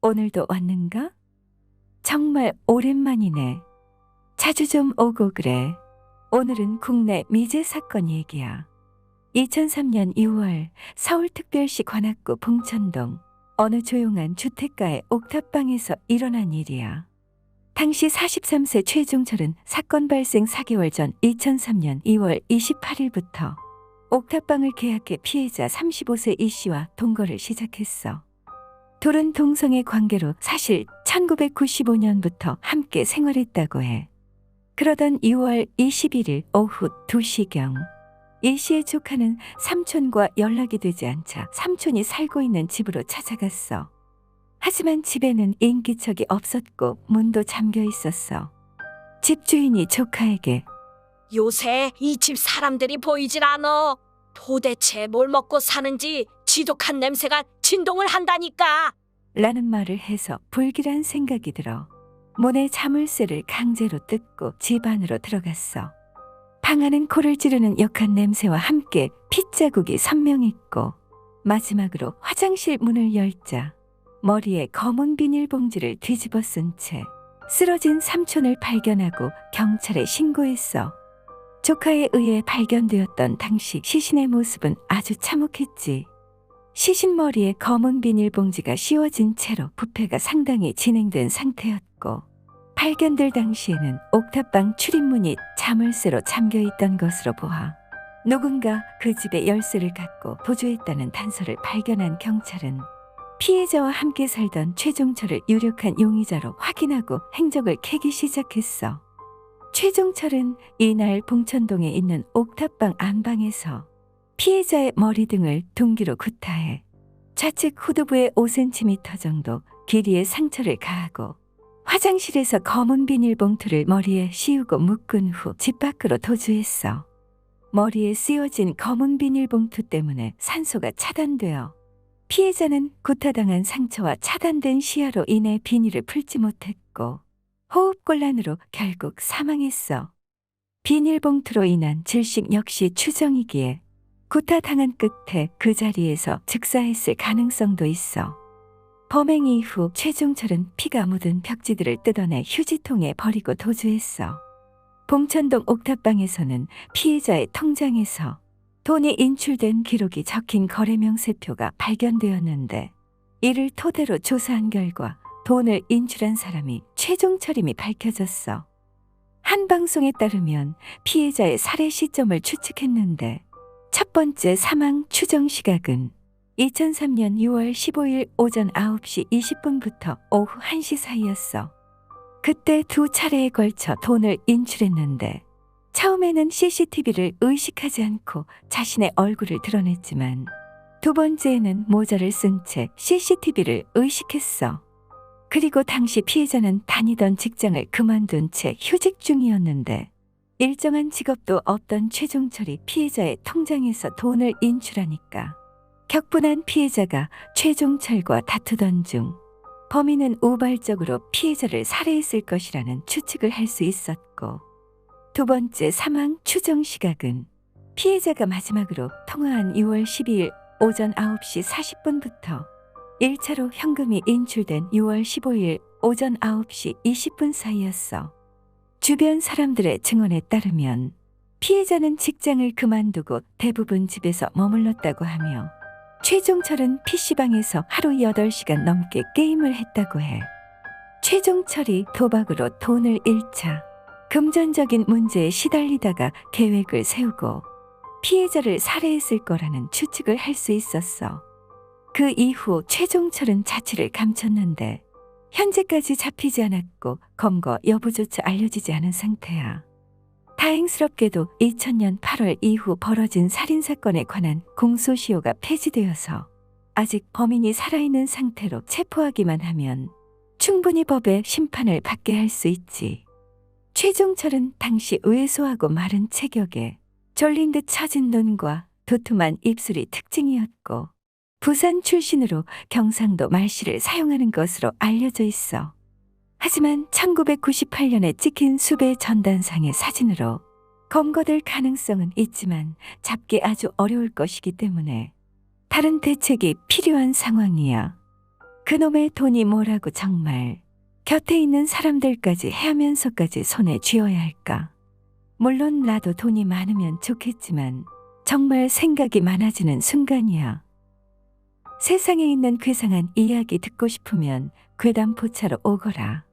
오늘도 왔는가? 정말 오랜만이네. 자주 좀 오고 그래. 오늘은 국내 미제 사건 얘기야. 2003년 2월 서울특별시 관악구 봉천동 어느 조용한 주택가의 옥탑방에서 일어난 일이야. 당시 43세 최종철은 사건 발생 4개월 전 2003년 2월 28일부터 옥탑방을 계약해 피해자 35세 이 씨와 동거를 시작했어. 둘은 동성애 관계로 사실 1995년부터 함께 생활했다고 해. 그러던 2월 21일 오후 2시경 이 씨의 조카는 삼촌과 연락이 되지 않자 삼촌이 살고 있는 집으로 찾아갔어. 하지만 집에는 인기척이 없었고 문도 잠겨 있었어. 집주인이 조카에게 요새 이 집 사람들이 보이질 않어. 도대체 뭘 먹고 사는지 지독한 냄새가 진동을 한다니까. 라는 말을 해서 불길한 생각이 들어 문에 자물쇠를 강제로 뜯고 집 안으로 들어갔어. 방 안은 코를 찌르는 역한 냄새와 함께 핏자국이 선명했고 마지막으로 화장실 문을 열자 머리에 검은 비닐봉지를 뒤집어 쓴 채 쓰러진 삼촌을 발견하고 경찰에 신고했어. 조카에 의해 발견되었던 당시 시신의 모습은 아주 참혹했지. 시신 머리에 검은 비닐봉지가 씌워진 채로 부패가 상당히 진행된 상태였고 발견될 당시에는 옥탑방 출입문이 자물쇠로 잠겨있던 것으로 보아 누군가 그 집의 열쇠를 갖고 도주했다는 단서를 발견한 경찰은 피해자와 함께 살던 최종철을 유력한 용의자로 확인하고 행적을 캐기 시작했어. 최종철은 이날 봉천동에 있는 옥탑방 안방에서 피해자의 머리 등을 둔기로 구타해 좌측 후두부에 5cm 정도 길이의 상처를 가하고 화장실에서 검은 비닐봉투를 머리에 씌우고 묶은 후 집 밖으로 도주했어. 머리에 씌워진 검은 비닐봉투 때문에 산소가 차단되어 피해자는 구타당한 상처와 차단된 시야로 인해 비닐을 풀지 못했고 호흡곤란으로 결국 사망했어. 비닐봉투로 인한 질식 역시 추정이기에 구타당한 끝에 그 자리에서 즉사했을 가능성도 있어. 범행 이후 최종철은 피가 묻은 벽지들을 뜯어내 휴지통에 버리고 도주했어. 봉천동 옥탑방에서는 피해자의 통장에서 돈이 인출된 기록이 적힌 거래 명세표가 발견되었는데 이를 토대로 조사한 결과 돈을 인출한 사람이 최종철임이 밝혀졌어. 한 방송에 따르면 피해자의 살해 시점을 추측했는데 첫 번째 사망 추정 시각은 2003년 6월 15일 오전 9시 20분부터 오후 1시 사이였어. 그때 두 차례에 걸쳐 돈을 인출했는데 처음에는 CCTV를 의식하지 않고 자신의 얼굴을 드러냈지만 두 번째에는 모자를 쓴 채 CCTV를 의식했어. 그리고 당시 피해자는 다니던 직장을 그만둔 채 휴직 중이었는데 일정한 직업도 없던 최종철이 피해자의 통장에서 돈을 인출하니까 격분한 피해자가 최종철과 다투던 중 범인은 우발적으로 피해자를 살해했을 것이라는 추측을 할 수 있었고 두 번째 사망 추정 시각은 피해자가 마지막으로 통화한 6월 12일 오전 9시 40분부터 1차로 현금이 인출된 6월 15일 오전 9시 20분 사이였어. 주변 사람들의 증언에 따르면 피해자는 직장을 그만두고 대부분 집에서 머물렀다고 하며 최종철은 PC방에서 하루 8시간 넘게 게임을 했다고 해. 최종철이 도박으로 돈을 잃자 금전적인 문제에 시달리다가 계획을 세우고 피해자를 살해했을 거라는 추측을 할 수 있었어. 그 이후 최종철은 자취를 감췄는데 현재까지 잡히지 않았고 검거 여부조차 알려지지 않은 상태야. 다행스럽게도 2000년 8월 이후 벌어진 살인사건에 관한 공소시효가 폐지되어서 아직 범인이 살아있는 상태로 체포하기만 하면 충분히 법의 심판을 받게 할 수 있지. 최종철은 당시 왜소하고 마른 체격에 졸린 듯 처진 눈과 도톰한 입술이 특징이었고 부산 출신으로 경상도 말씨를 사용하는 것으로 알려져 있어. 하지만 1998년에 찍힌 수배 전단상의 사진으로 검거될 가능성은 있지만 잡기 아주 어려울 것이기 때문에 다른 대책이 필요한 상황이야. 그놈의 돈이 뭐라고 정말. 곁에 있는 사람들까지 해하면서까지 손에 쥐어야 할까? 물론 나도 돈이 많으면 좋겠지만 정말 생각이 많아지는 순간이야. 세상에 있는 괴상한 이야기 듣고 싶으면 괴담포차로 오거라.